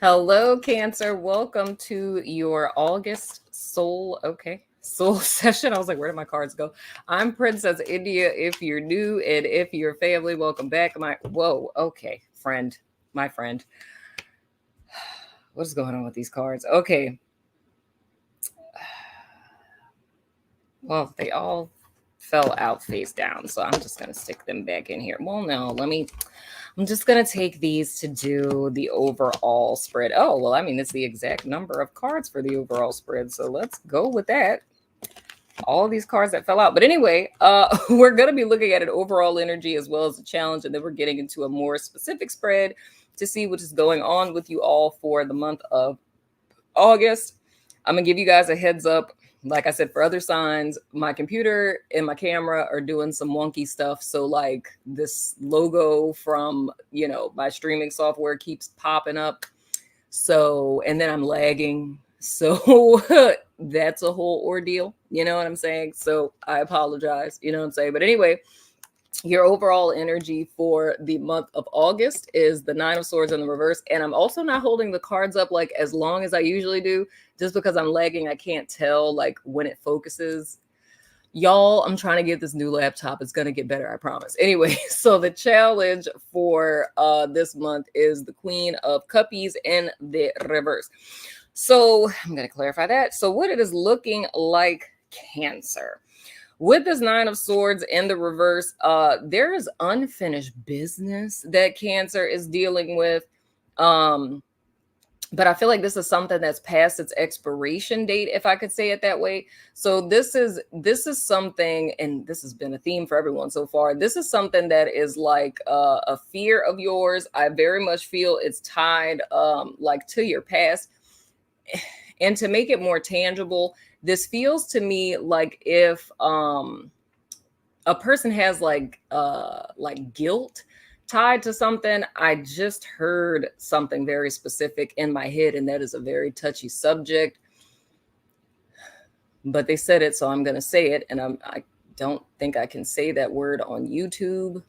Hello, Cancer. Welcome to your August soul session. I was like, where did my cards go? I'm Princess India. If you're new and if you're family, welcome back. My friend. What is going on with these cards? Okay. Well, they all fell out face down, so I'm just going to stick them back in here. Well, no, I'm just going to take these to do the overall spread. Oh, well, I mean, it's the exact number of cards for the overall spread. So let's go with that. All these cards that fell out. But anyway, we're going to be looking at an overall energy as well as a challenge. And then we're getting into a more specific spread to see what is going on with you all for the month of August. I'm going to give you guys a heads up. Like I said, for other signs, my computer and my camera are doing some wonky stuff. So like this logo from, my streaming software keeps popping up. So, and then I'm lagging. So that's a whole ordeal. You know what I'm saying? So I apologize. You know what I'm saying? But anyway, your overall energy for the month of August is the Nine of Swords in the reverse. And I'm also not holding the cards up like as long as I usually do, just because I'm lagging. I can't tell like when it focuses. Y'all, I'm trying to get this new laptop. It's going to get better, I promise. Anyway, so the challenge for this month is the Queen of Cuppies in the reverse. So I'm going to clarify that. So what it is looking like, Cancer. With this Nine of Swords in the reverse, there is unfinished business that Cancer is dealing with. But I feel like this is something that's past its expiration date, if I could say it that way. So this is something, and this has been a theme for everyone so far. This is something that is like a fear of yours. I very much feel it's tied like to your past. And to make it more tangible, this feels to me like if a person has like guilt tied to something. I just heard something very specific in my head, and that is a very touchy subject. But they said it, so I'm going to say it, and I don't think I can say that word on YouTube.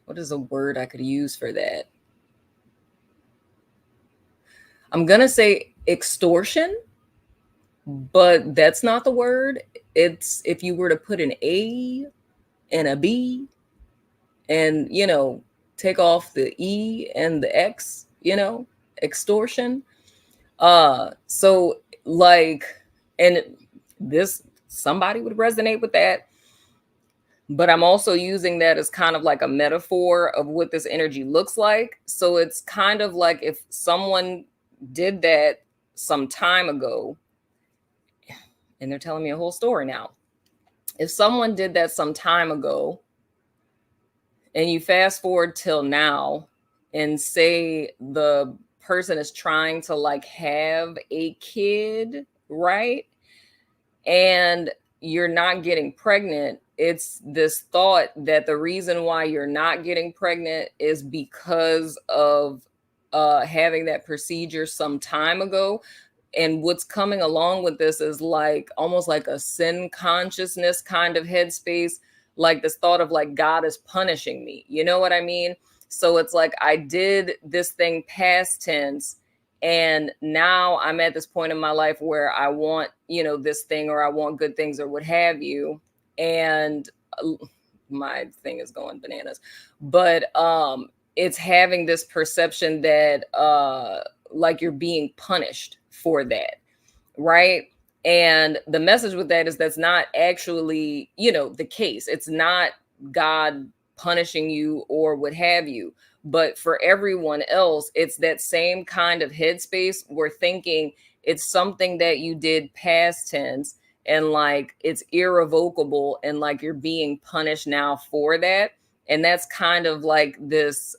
What is a word I could use for that? I'm going to say extortion, but that's not the word. It's if you were to put an A and a B and, take off the E and the X, extortion. So like, and this, somebody would resonate with that, but I'm also using that as kind of like a metaphor of what this energy looks like. So it's kind of like if someone did that some time ago, and they're telling me a whole story now. If someone did that some time ago, and you fast forward till now, and say the person is trying to like have a kid, right? And you're not getting pregnant. It's this thought that the reason why you're not getting pregnant is because of having that procedure some time ago. And what's coming along with this is like almost like a sin consciousness kind of headspace, like this thought of like God is punishing me. You know what I mean? So it's like I did this thing past tense, and now I'm at this point in my life where I want, this thing, or I want good things, or what have you. And my thing is going bananas. But it's having this perception that like you're being punished for that, right? And the message with that is that's not actually, the case. It's not God punishing you or what have you. But for everyone else, it's that same kind of headspace. We're thinking it's something that you did past tense, and like it's irrevocable, and like you're being punished now for that. And that's kind of like this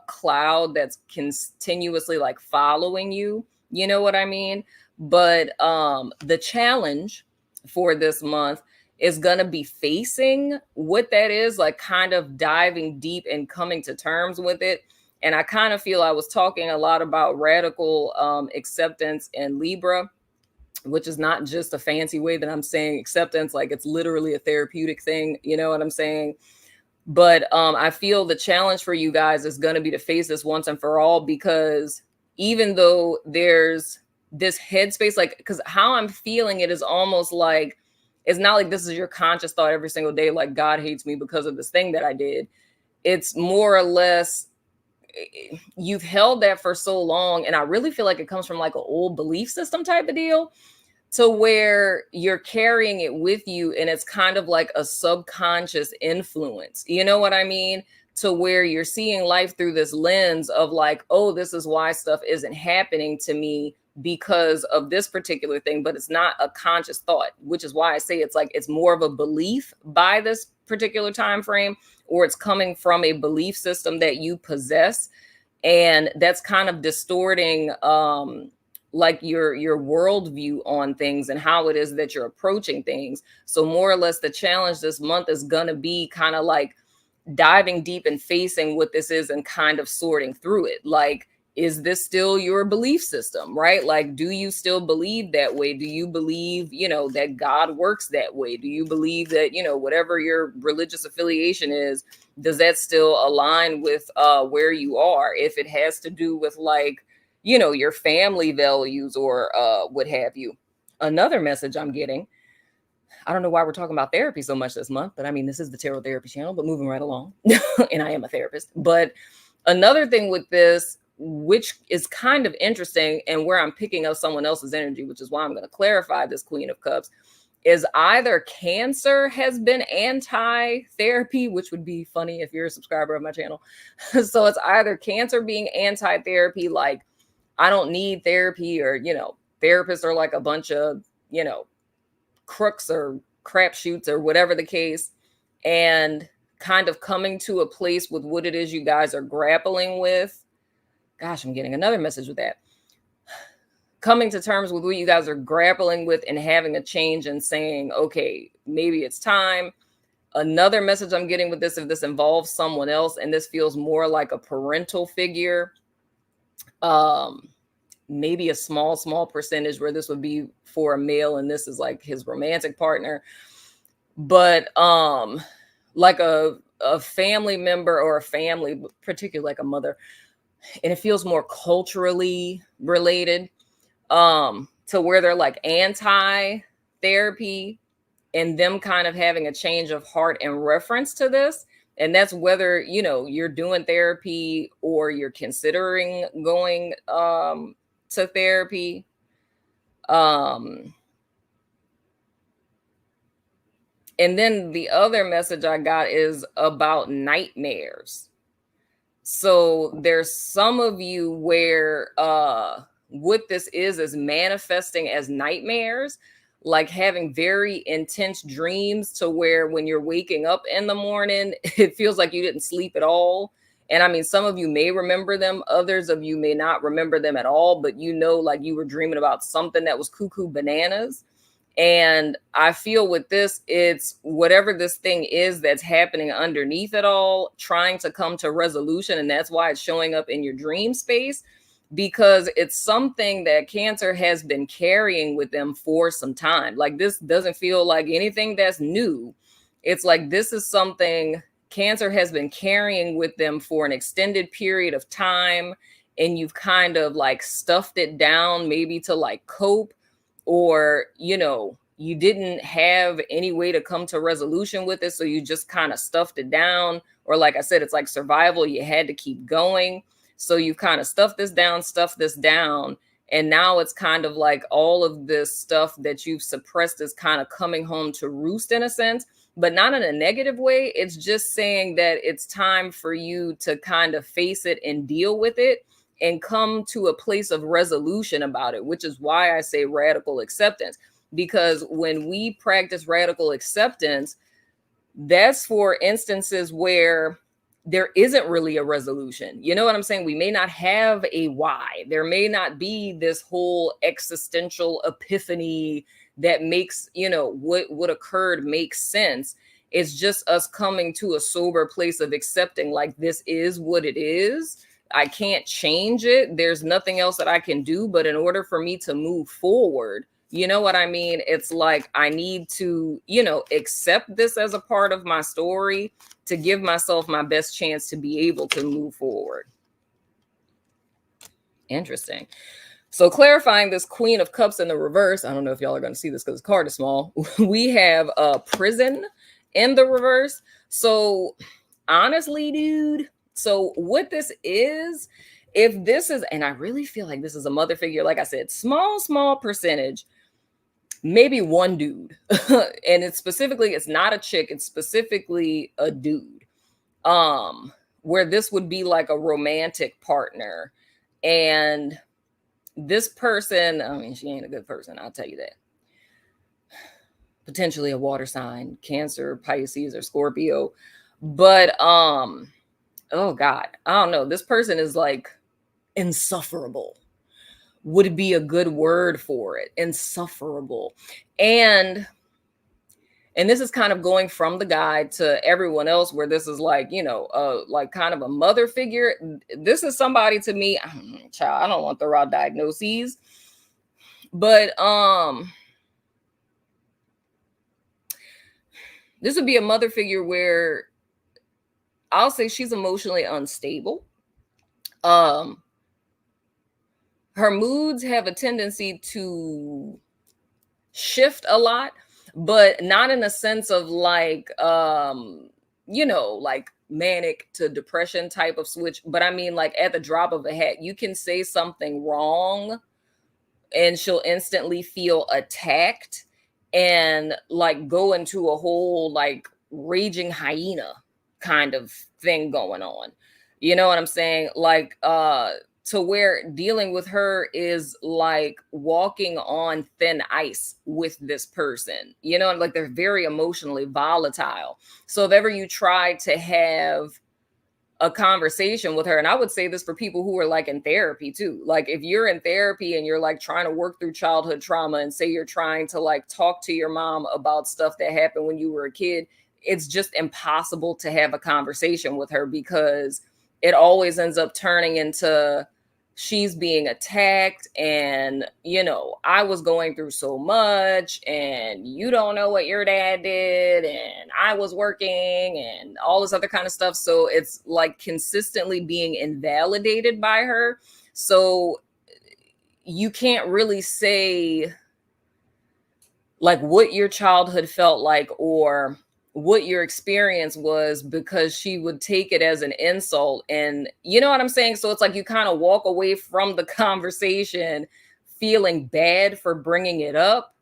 cloud that's continuously like following you. You know what I mean? But the challenge for this month is going to be facing what that is, like kind of diving deep and coming to terms with it. And I kind of feel I was talking a lot about radical acceptance in Libra, which is not just a fancy way that I'm saying acceptance, like it's literally a therapeutic thing. You know what I'm saying? But I feel the challenge for you guys is going to be to face this once and for all, because even though there's this headspace, like, because how I'm feeling it is almost like, it's not like this is your conscious thought every single day, like God hates me because of this thing that I did. It's more or less, you've held that for so long. And I really feel like it comes from like an old belief system type of deal, to where you're carrying it with you, and it's kind of like a subconscious influence. You know what I mean? To where you're seeing life through this lens of like, oh, this is why stuff isn't happening to me because of this particular thing, but it's not a conscious thought, which is why I say it's like it's more of a belief by this particular time frame, or it's coming from a belief system that you possess, and that's kind of distorting like your worldview on things and how it is that you're approaching things. So more or less the challenge this month is going to be kind of like diving deep and facing what this is and kind of sorting through it. Like, is this still your belief system, right? Like, do you still believe that way? Do you believe, that God works that way? Do you believe that, whatever your religious affiliation is, does that still align with where you are? If it has to do with like, your family values or what have you. Another message I'm getting, I don't know why we're talking about therapy so much this month, but I mean, this is the Tarot Therapy channel, but moving right along. And I am a therapist. But another thing with this, which is kind of interesting and where I'm picking up someone else's energy, which is why I'm going to clarify this Queen of Cups, is either Cancer has been anti-therapy, which would be funny if you're a subscriber of my channel. So it's either Cancer being anti-therapy, like, I don't need therapy, or, therapists are like a bunch of, crooks or crapshoots or whatever the case, and kind of coming to a place with what it is you guys are grappling with. Gosh, I'm getting another message with that. Coming to terms with what you guys are grappling with and having a change and saying, okay, maybe it's time. Another message I'm getting with this, if this involves someone else, and this feels more like a parental figure, maybe a small percentage where this would be for a male and this is like his romantic partner, but like a family member or a family, particularly like a mother, and it feels more culturally related, to where they're like anti-therapy, and them kind of having a change of heart in reference to this. And that's whether, you're doing therapy or you're considering going to therapy. And then the other message I got is about nightmares. So there's some of you where what this is manifesting as nightmares, like having very intense dreams, to where when you're waking up in the morning, it feels like you didn't sleep at all. And I mean, some of you may remember them, others of you may not remember them at all, but like you were dreaming about something that was cuckoo bananas. And I feel with this, it's whatever this thing is that's happening underneath it all, trying to come to resolution. And that's why it's showing up in your dream space, because it's something that Cancer has been carrying with them for some time. Like, this doesn't feel like anything that's new. It's like this is something Cancer has been carrying with them for an extended period of time, and you've kind of like stuffed it down, maybe to like cope, or you didn't have any way to come to resolution with it, so you just kind of stuffed it down. Or like I said, it's like survival, you had to keep going, so you kind of stuff this down, and now it's kind of like all of this stuff that you've suppressed is kind of coming home to roost, in a sense, but not in a negative way. It's just saying that it's time for you to kind of face it and deal with it and come to a place of resolution about it, which is why I say radical acceptance. Because when we practice radical acceptance, that's for instances where there isn't really a resolution. You know what I'm saying? We may not have a why. There may not be this whole existential epiphany that makes, what occurred makes sense. It's just us coming to a sober place of accepting, like, this is what it is. I can't change it. There's nothing else that I can do. But in order for me to move forward, You know what I mean? It's like I need to, accept this as a part of my story to give myself my best chance to be able to move forward. Interesting. So clarifying this Queen of Cups in the reverse, I don't know if y'all are going to see this because the card is small. We have prison in the reverse. So honestly, dude, so what this is, if this is, and I really feel like this is a mother figure, like I said, small percentage, maybe one dude. And it's not a chick, it's specifically a dude. Where this would be like a romantic partner. And this person, I mean, she ain't a good person, I'll tell you that. Potentially a water sign, Cancer, Pisces, or Scorpio. But oh God, I don't know. This person is like insufferable. Would be a good word for it. Insufferable. And this is kind of going from the guide to everyone else, where this is like, like kind of a mother figure. This is somebody to me, child, I don't want the raw diagnoses, but this would be a mother figure where I'll say she's emotionally unstable. Her moods have a tendency to shift a lot, but not in a sense of like like manic to depression type of switch, but I mean like at the drop of a hat you can say something wrong and she'll instantly feel attacked and like go into a whole like raging hyena kind of thing going on. You know what I'm saying? Like to where dealing with her is like walking on thin ice with this person. Like they're very emotionally volatile. So if ever you try to have a conversation with her, and I would say this for people who are like in therapy too, like if you're in therapy and you're like trying to work through childhood trauma, and say you're trying to like talk to your mom about stuff that happened when you were a kid, it's just impossible to have a conversation with her because it always ends up turning into she's being attacked and I was going through so much and you don't know what your dad did and I was working and all this other kind of stuff. So it's like consistently being invalidated by her. So you can't really say like what your childhood felt like or what your experience was, because she would take it as an insult. And you know what I'm saying? So it's like you kind of walk away from the conversation feeling bad for bringing it up,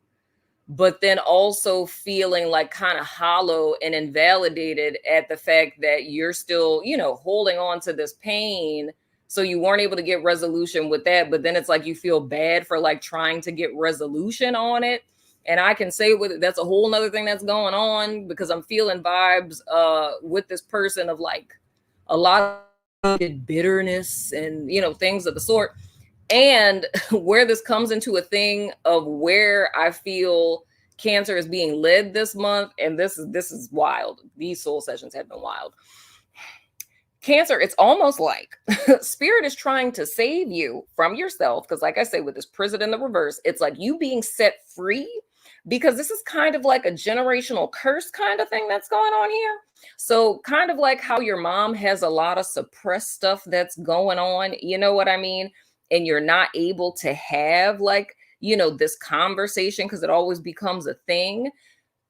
but then also feeling like kind of hollow and invalidated at the fact that you're still, holding on to this pain. So you weren't able to get resolution with that. But then it's like you feel bad for like trying to get resolution on it. And I can say with it, that's a whole nother thing that's going on, because I'm feeling vibes with this person of like a lot of bitterness and, things of the sort. And where this comes into a thing of where I feel Cancer is being led this month. And this is wild. These soul sessions have been wild. Cancer, it's almost like spirit is trying to save you from yourself. Because like I say, with this prison in the reverse, it's like you being set free, because this is kind of like a generational curse kind of thing that's going on here. So kind of like how your mom has a lot of suppressed stuff that's going on, you know what I mean? And you're not able to have like, this conversation because it always becomes a thing.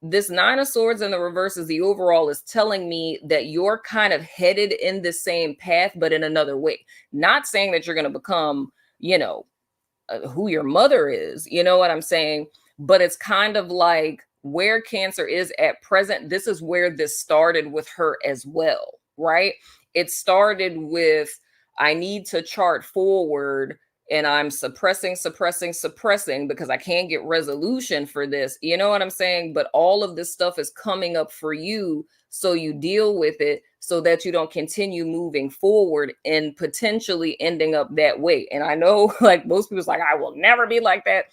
This Nine of Swords in the reverse is the overall is telling me that you're kind of headed in the same path, but in another way. Not saying that you're going to become, who your mother is, you know what I'm saying? But it's kind of like where Cancer is at present. This is where this started with her as well, right? It started with, I need to chart forward and I'm suppressing because I can't get resolution for this. You know what I'm saying? But all of this stuff is coming up for you. So you deal with it so that you don't continue moving forward and potentially ending up that way. And I know like most people's like, I will never be like that.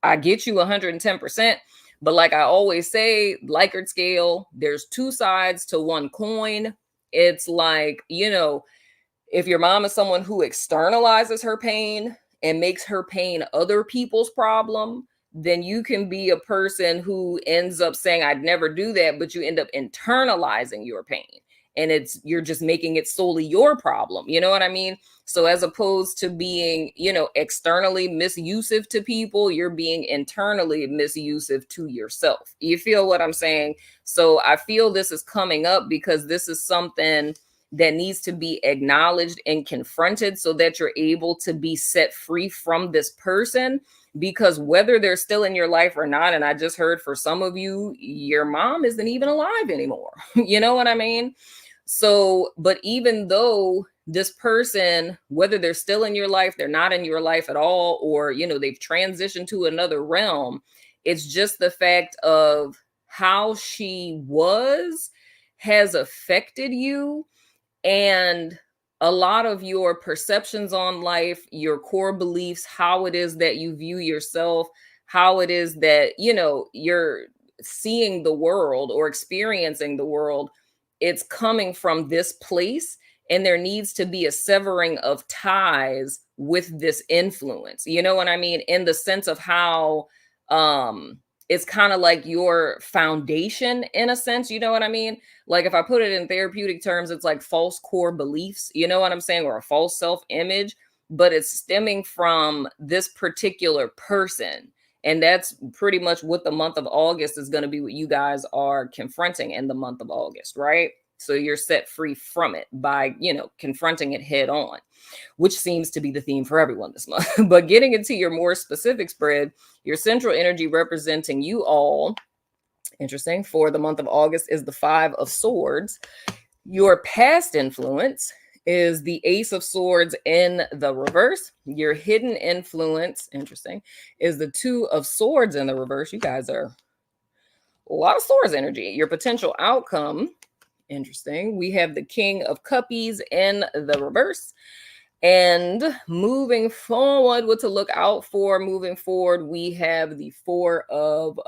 I get you 110%. But like I always say, Likert scale, there's two sides to one coin. It's like, if your mom is someone who externalizes her pain and makes her pain other people's problem, then you can be a person who ends up saying, I'd never do that, but you end up internalizing your pain. And you're just making it solely your problem. You know what I mean? So as opposed to being, externally misusive to people, you're being internally misusive to yourself. You feel what I'm saying? So I feel this is coming up because this is something that needs to be acknowledged and confronted so that you're able to be set free from this person. Because whether they're still in your life or not, and I just heard for some of you, your mom isn't even alive anymore. You know what I mean? So, but even though this person, whether they're still in your life, they're not in your life at all, or, they've transitioned to another realm, it's just the fact of how she has affected you. And a lot of your perceptions on life, your core beliefs, how it is that you view yourself, how it is that, you're seeing the world or experiencing the world, it's coming from this place. And there needs to be a severing of ties with this influence. You know what I mean? In the sense of how it's kind of like your foundation in a sense. You know what I mean? Like if I put it in therapeutic terms, it's like false core beliefs, you know what I'm saying? Or a false self-image, but it's stemming from this particular person. And that's pretty much what the month of August is going to be, what you guys are confronting in the month of August, right? So you're set free from it by, confronting it head on, which seems to be the theme for everyone this month. But getting into your more specific spread, your central energy representing you all, interesting, for the month of August is the 5 of Swords. Your past influence is the Ace of Swords in the reverse. Your hidden influence, interesting, is the 2 of Swords in the reverse. You guys are a lot of Swords energy. Your potential outcome, interesting, we have the King of Cuppies in the reverse. And moving forward, what to look out for moving forward, we have the 4 of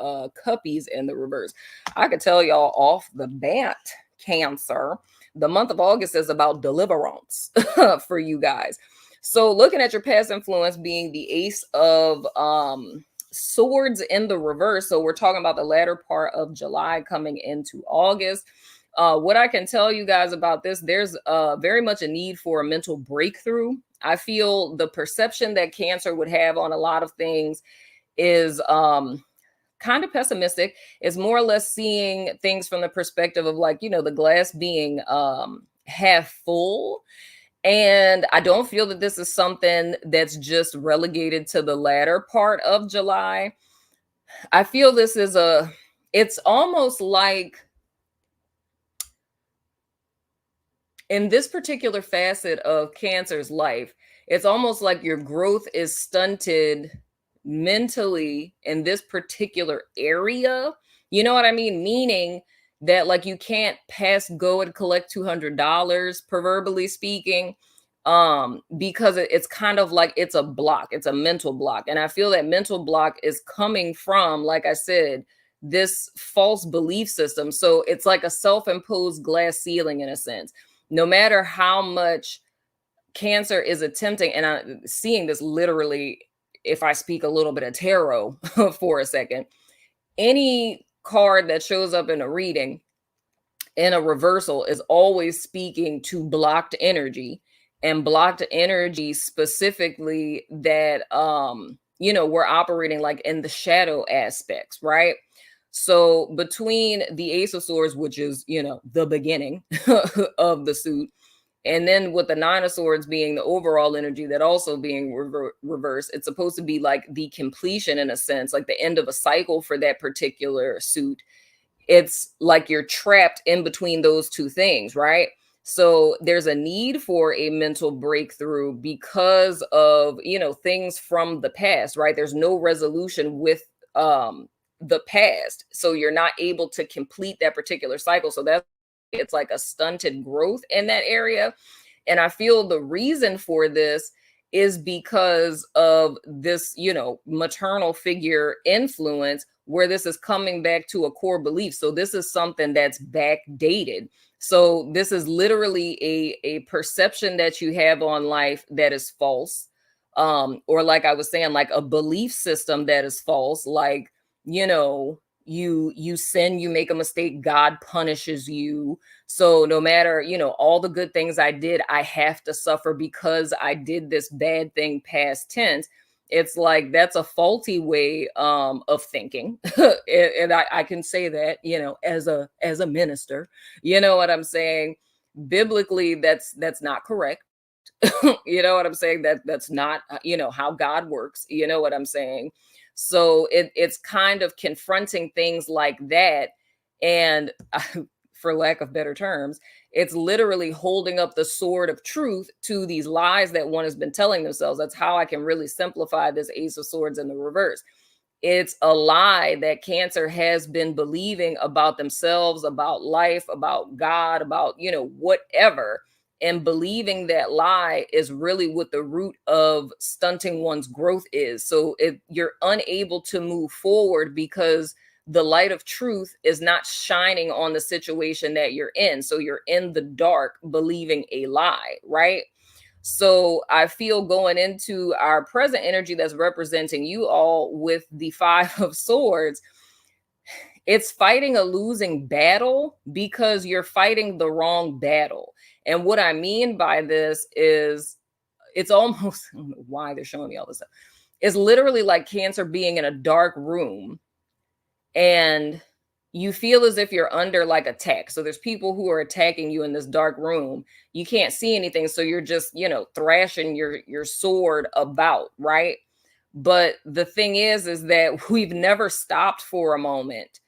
Cuppies in the reverse. I could tell y'all off the bat, Cancer, the month of August is about deliverance for you guys. So looking at your past influence being the Ace of Swords in the reverse. So we're talking about the latter part of July coming into August. What I can tell you guys about this, there's very much a need for a mental breakthrough. I feel the perception that Cancer would have on a lot of things is kind of pessimistic. It's more or less seeing things from the perspective of like, the glass being half full. And I don't feel that this is something that's just relegated to the latter part of July. I feel this is it's almost like, in this particular facet of Cancer's life, it's almost like your growth is stunted mentally in this particular area. You know what I mean? Meaning that like you can't pass go and collect $200, proverbially speaking, because it's kind of like it's a block. It's a mental block. And I feel that mental block is coming from, like I said, this false belief system. So it's like a self-imposed glass ceiling in a sense. No matter how much Cancer is attempting, and I'm seeing this literally, if I speak a little bit of tarot for a second, any card that shows up in a reading in a reversal is always speaking to blocked energy, and blocked energy specifically that, we're operating like in the shadow aspects, right? So between the Ace of Swords, which is, the beginning of the suit, and then with the 9 of Swords being the overall energy that also being reversed, it's supposed to be like the completion in a sense, like the end of a cycle for that particular suit. It's like you're trapped in between those two things, right? So there's a need for a mental breakthrough because of, things from the past, right? There's no resolution with the past. So you're not able to complete that particular cycle. So it's like a stunted growth in that area. And I feel the reason for this is because of this, maternal figure influence, where this is coming back to a core belief. So this is something that's backdated. So this is literally a perception that you have on life that is false. or like I was saying, like a belief system that is false, like, you sin, you make a mistake, God punishes you. So no matter, all the good things I did, I have to suffer because I did this bad thing, past tense. It's like that's a faulty way of thinking. And I can say that, as a minister, you know what I'm saying? Biblically, that's not correct. You know what I'm saying? That's not how God works. You know what I'm saying? So it's kind of confronting things like that, and for lack of better terms, it's literally holding up the sword of truth to these lies that one has been telling themselves. That's how I can really simplify this Ace of Swords in the reverse. It's a lie that Cancer has been believing about themselves, about life, about God, about, whatever. And believing that lie is really what the root of stunting one's growth is. So if you're unable to move forward because the light of truth is not shining on the situation that you're in. So you're in the dark believing a lie, right? So I feel going into our present energy that's representing you all with the Five of Swords, it's fighting a losing battle because you're fighting the wrong battle. And what I mean by this is it's almost, I don't know why they're showing me all this stuff. It's literally like Cancer being in a dark room and you feel as if you're under like attack. So there's people who are attacking you in this dark room. You can't see anything, so you're just, thrashing your sword about, right? But the thing is that we've never stopped for a moment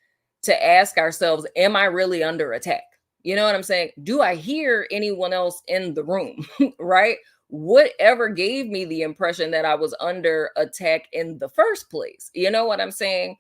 to ask ourselves, am I really under attack? You know what I'm saying? Do I hear anyone else in the room? Right? Whatever gave me the impression that I was under attack in the first place? You know what I'm saying?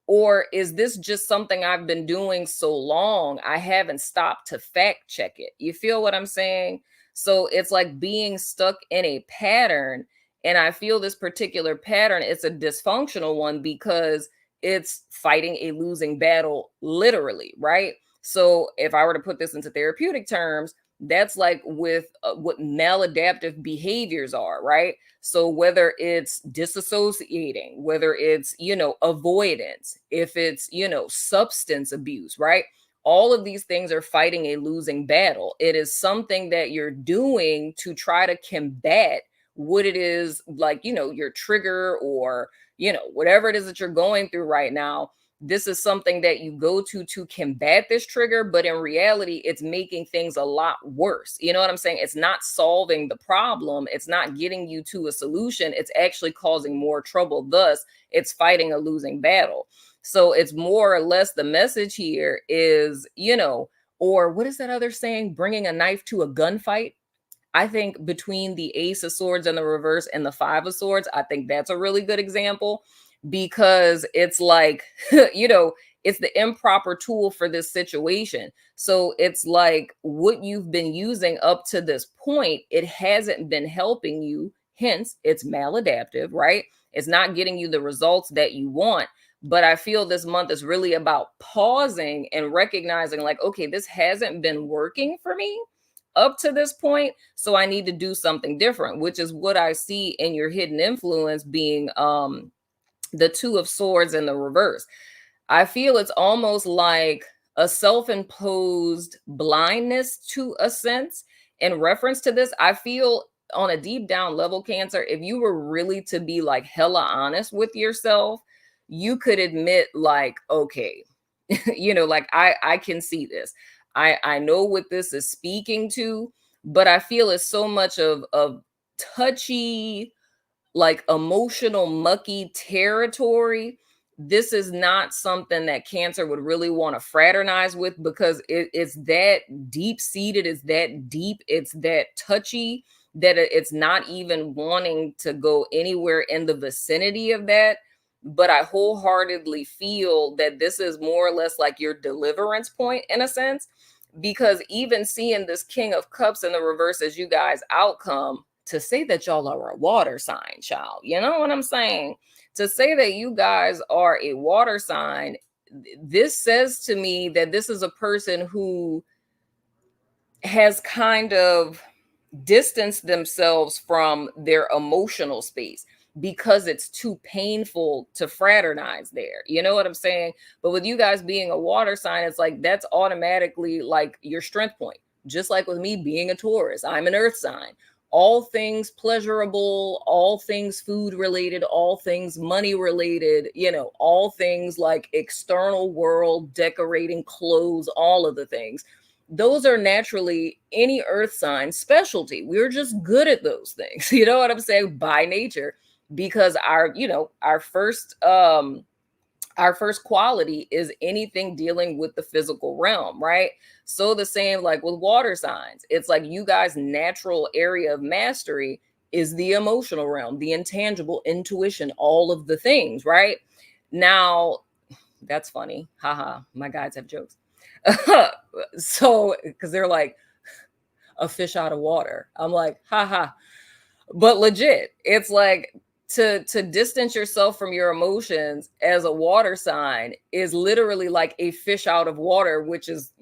Or is this just something I've been doing so long, I haven't stopped to fact check it? You feel what I'm saying? So it's like being stuck in a pattern. And I feel this particular pattern, it's a dysfunctional one because it's fighting a losing battle, literally, right? So if I were to put this into therapeutic terms, that's like with what maladaptive behaviors are, right? So whether it's disassociating, whether it's, avoidance, if it's, substance abuse, right? All of these things are fighting a losing battle. It is something that you're doing to try to combat what it is, like, your trigger, or, whatever it is that you're going through right now. This is something that you go to combat this trigger, but in reality, it's making things a lot worse. You know what I'm saying? It's not solving the problem. It's not getting you to a solution. It's actually causing more trouble. Thus, it's fighting a losing battle. So it's more or less the message here is, or what is that other saying? Bringing a knife to a gunfight. I think between the Ace of Swords and the reverse and the Five of Swords, I think that's a really good example, because it's like, it's the improper tool for this situation. So it's like what you've been using up to this point, it hasn't been helping you. Hence, it's maladaptive, right? It's not getting you the results that you want. But I feel this month is really about pausing and recognizing, like, okay, this hasn't been working for me up to this point, so I need to do something different, which is what I see in your hidden influence being the Two of Swords in the reverse. I feel it's almost like a self-imposed blindness to a sense. In reference to this, I feel on a deep down level, Cancer, if you were really to be like hella honest with yourself, you could admit, like, okay, like I can see this. I know what this is speaking to, but I feel it's so much of touchy, like emotional, mucky territory. This is not something that Cancer would really want to fraternize with, because it's that deep seated, it's that deep, it's that touchy, that it's not even wanting to go anywhere in the vicinity of that. But I wholeheartedly feel that this is more or less like your deliverance point in a sense, because even seeing this King of Cups in the reverse as you guys' outcome, to say that y'all are a water sign, child, you know what I'm saying? To say that you guys are a water sign, this says to me that this is a person who has kind of distance themselves from their emotional space because it's too painful to fraternize there. You know what I'm saying? But with you guys being a water sign, it's like that's automatically like your strength point. Just like with me being a Taurus, I'm an earth sign. All things pleasurable, all things food related, all things money related, all things like external world, decorating clothes, all of the things. Those are naturally any earth sign specialty. We're just good at those things. You know what I'm saying? By nature, because our first quality is anything dealing with the physical realm, right? So the same like with water signs, it's like you guys' natural area of mastery is the emotional realm, the intangible, intuition, all of the things, right? Now, that's funny. Haha, my guides have jokes. So, because they're like a fish out of water. I'm like, haha. But legit, it's like to distance yourself from your emotions as a water sign is literally like a fish out of water, which is,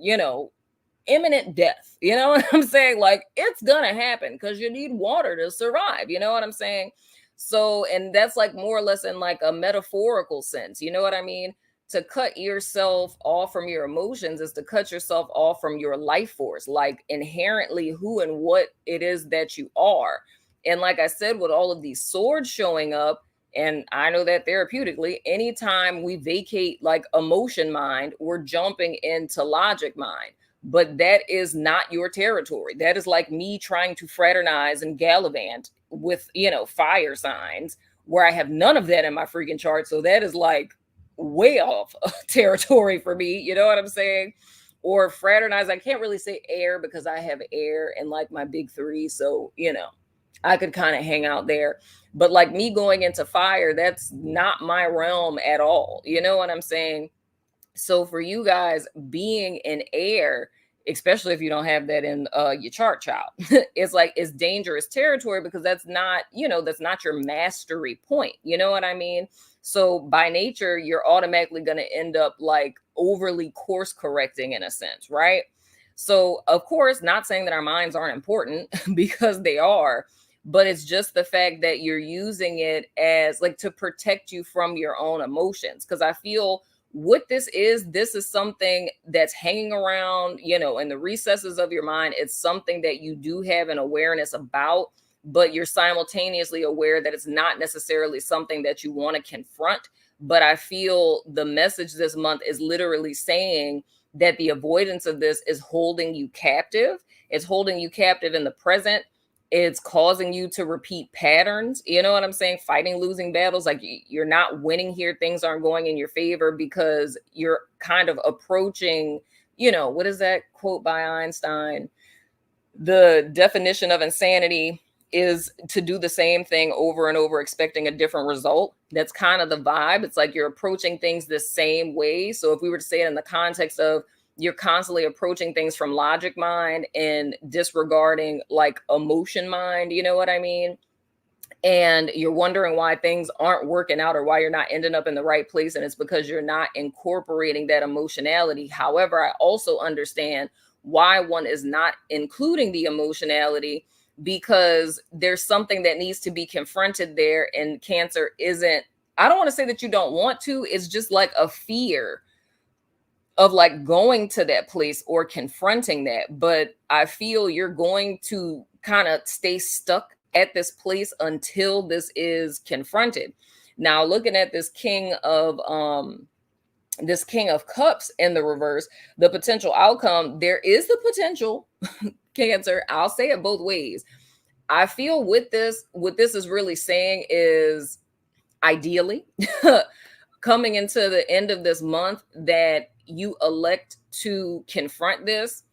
imminent death. You know what I'm saying? Like it's gonna happen because you need water to survive. You know what I'm saying? So, and that's like more or less in like a metaphorical sense. You know what I mean? To cut yourself off from your emotions is to cut yourself off from your life force, like inherently who and what it is that you are. And like I said, with all of these swords showing up, and I know that therapeutically, anytime we vacate like emotion mind, we're jumping into logic mind. But that is not your territory. That is like me trying to fraternize and gallivant with, fire signs where I have none of that in my freaking chart. So that is like way off territory for me. You know what I'm saying? Or fraternize. I can't really say air because I have air in like my big three. So, I could kind of hang out there. But like me going into fire, that's not my realm at all. You know what I'm saying? So for you guys being in air, especially if you don't have that in your chart, child, it's like it's dangerous territory because that's not your mastery point. You know what I mean? So by nature, you're automatically going to end up like overly course correcting in a sense, right? So of course, not saying that our minds aren't important because they are, but it's just the fact that you're using it as like to protect you from your own emotions. Because I feel what this is something that's hanging around, in the recesses of your mind. It's something that you do have an awareness about, but you're simultaneously aware that it's not necessarily something that you want to confront. But I feel the message this month is literally saying that the avoidance of this is holding you captive. It's holding you captive in the present. It's causing you to repeat patterns. You know what I'm saying? Fighting losing battles. Like you're not winning here. Things aren't going in your favor because you're kind of approaching, what is that quote by Einstein? The definition of insanity is to do the same thing over and over, expecting a different result. That's kind of the vibe. It's like you're approaching things the same way. So if we were to say it in the context of you're constantly approaching things from logic mind and disregarding like emotion mind, you know what I mean? And you're wondering why things aren't working out or why you're not ending up in the right place. And it's because you're not incorporating that emotionality. However, I also understand why one is not including the emotionality, because there's something that needs to be confronted there. And Cancer isn't, I don't want to say that you don't want to, it's just like a fear of like going to that place or confronting that. But I feel you're going to kind of stay stuck at this place until this is confronted. Now, looking at this King of Cups in the reverse, the potential outcome, there is the potential, Cancer, I'll say it both ways. I feel with this, what this is really saying is ideally coming into the end of this month that you elect to confront this.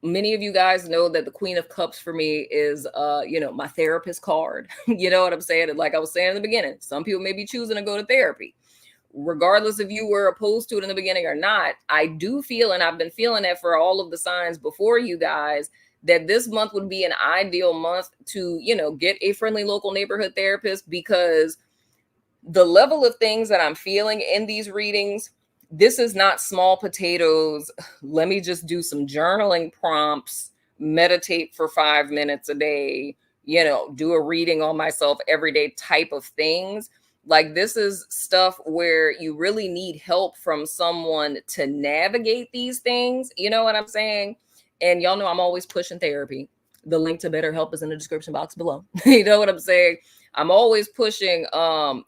Many of you guys know that the Queen of Cups for me is, my therapist card. You know what I'm saying? And like I was saying in the beginning, some people may be choosing to go to therapy. Regardless if you were opposed to it in the beginning or not, I do feel, and I've been feeling that for all of the signs before you guys, that this month would be an ideal month to, get a friendly local neighborhood therapist, because the level of things that I'm feeling in these readings, this is not small potatoes. Let me just do some journaling prompts meditate for 5 minutes a day, do a reading on myself every day type of things. Like, this is stuff where you really need help from someone to navigate these things. You know what I'm saying? And y'all know I'm always pushing therapy. The link to BetterHelp is in the description box below. You know what I'm saying? I'm always pushing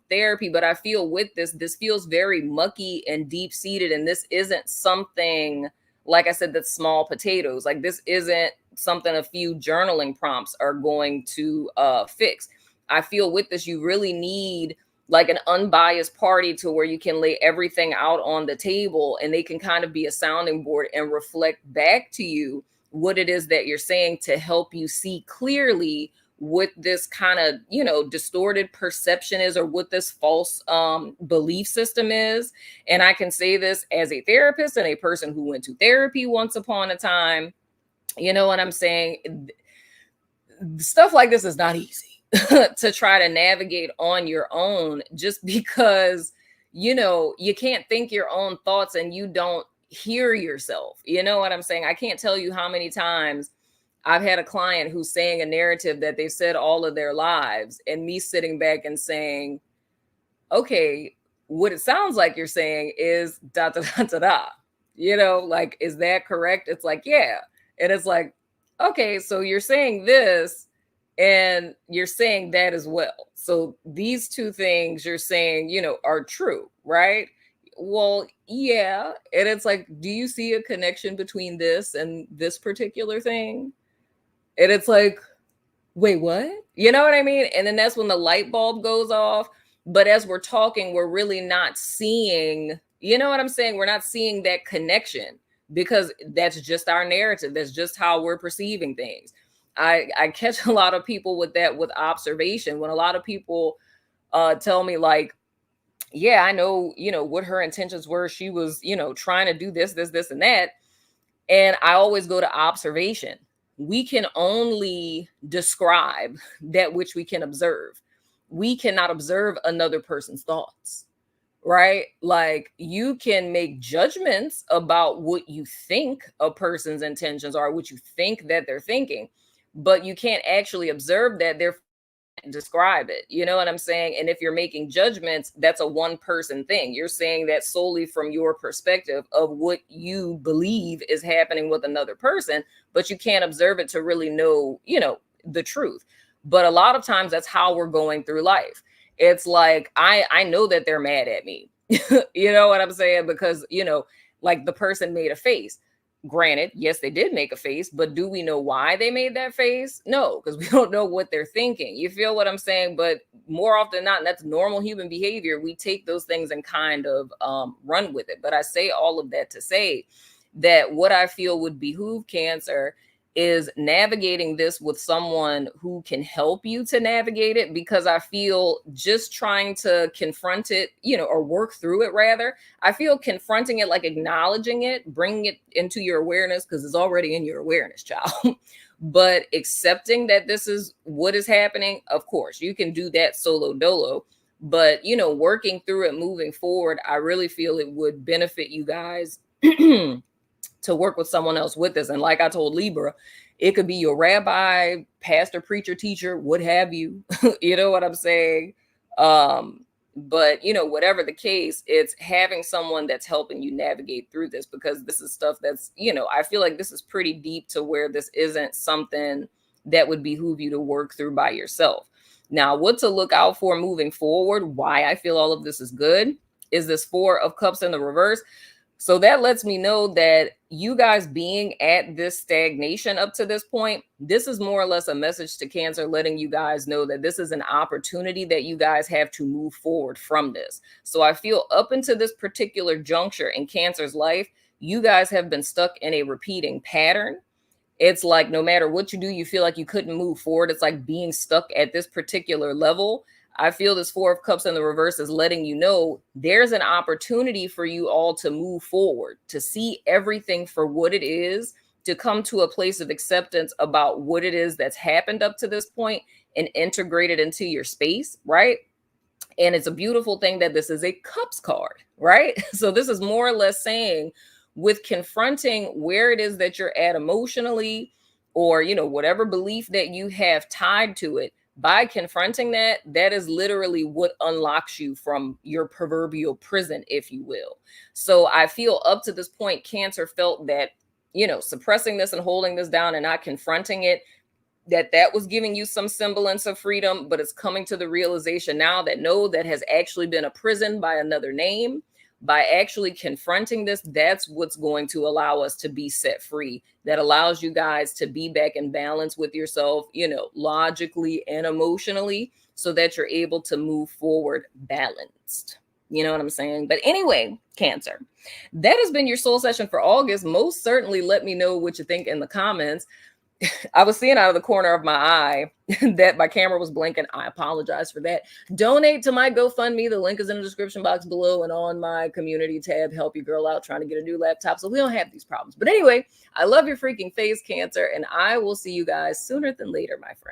therapy, but I feel with this feels very mucky and deep seated. And this isn't something, like I said, that's small potatoes. Like, this isn't something a few journaling prompts are going to fix. I feel with this, you really need like an unbiased party to where you can lay everything out on the table and they can kind of be a sounding board and reflect back to you what it is that you're saying to help you see clearly what this kind of, distorted perception is, or what this false belief system is. And I can say this as a therapist and a person who went to therapy once upon a time. You know what I'm saying? Stuff like this is not easy to try to navigate on your own, just because, you can't think your own thoughts and you don't hear yourself. You know what I'm saying? I can't tell you how many times I've had a client who's saying a narrative that they've said all of their lives, and me sitting back and saying, okay, what it sounds like you're saying is da da da da da. Like, is that correct? It's like, yeah. And it's like, okay, so you're saying this and you're saying that as well. So these two things you're saying, are true, right? Well, yeah. And it's like, do you see a connection between this and this particular thing? And it's like, wait, what? You know what I mean? And then that's when the light bulb goes off. But as we're talking, we're really not seeing, you know what I'm saying? We're not seeing that connection, because that's just our narrative. That's just how we're perceiving things. I catch a lot of people with that, with observation. When a lot of people tell me like, yeah, I know, what her intentions were. She was, trying to do this, and that. And I always go to observation. We can only describe that which we can observe. We cannot observe another person's thoughts, right? Like, you can make judgments about what you think a person's intentions are, what you think that they're thinking, but you can't actually observe that. They're describe it. You know what I'm saying? And if you're making judgments, that's a one person thing. You're saying that solely from your perspective of what you believe is happening with another person, but you can't observe it to really know, the truth. But a lot of times that's how we're going through life. It's like, I know that they're mad at me. You know what I'm saying? Because, like, the person made a face. Granted, yes, they did make a face, but do we know why they made that face? No, because we don't know what they're thinking. You feel what I'm saying? But more often than not, and that's normal human behavior, we take those things and kind of run with it. But I say all of that to say that what I feel would behoove Cancer is navigating this with someone who can help you to navigate it, because I feel just trying to confront it, or work through it rather. I feel confronting it, like acknowledging it, bringing it into your awareness, because it's already in your awareness, child. But accepting that this is what is happening, of course, you can do that solo dolo. But, working through it, moving forward, I really feel it would benefit you guys to work with someone else with this. And like I told Libra, it could be your rabbi, pastor, preacher, teacher, what have you. You know what I'm saying? But, whatever the case, it's having someone that's helping you navigate through this, because this is stuff that's, I feel like this is pretty deep to where this isn't something that would behoove you to work through by yourself. Now, what to look out for moving forward, why I feel all of this is good, is this 4 of Cups in the reverse. So that lets me know that you guys being at this stagnation up to this point, this is more or less a message to Cancer, letting you guys know that this is an opportunity that you guys have to move forward from this. So I feel up into this particular juncture in Cancer's life, you guys have been stuck in a repeating pattern. It's like no matter what you do, you feel like you couldn't move forward. It's like being stuck at this particular level. I feel this 4 of Cups in the reverse is letting you know there's an opportunity for you all to move forward, to see everything for what it is, to come to a place of acceptance about what it is that's happened up to this point and integrate it into your space, right? And it's a beautiful thing that this is a Cups card, right? So this is more or less saying, with confronting where it is that you're at emotionally, or, whatever belief that you have tied to it, by confronting that, that is literally what unlocks you from your proverbial prison, if you will. So I feel up to this point, Cancer felt that, suppressing this and holding this down and not confronting it, that was giving you some semblance of freedom, but it's coming to the realization now that no, that has actually been a prison by another name. By actually confronting this, that's what's going to allow us to be set free. That allows you guys to be back in balance with yourself, logically and emotionally, so that you're able to move forward balanced. You know what I'm saying? But anyway, Cancer, that has been your soul session for August. Most certainly let me know what you think in the comments. I was seeing out of the corner of my eye that my camera was blinking. I apologize for that. Donate to my GoFundMe. The link is in the description box below and on my community tab. Help your girl out trying to get a new laptop so we don't have these problems. But anyway, I love your freaking face, Cancer, and I will see you guys sooner than later, my friend.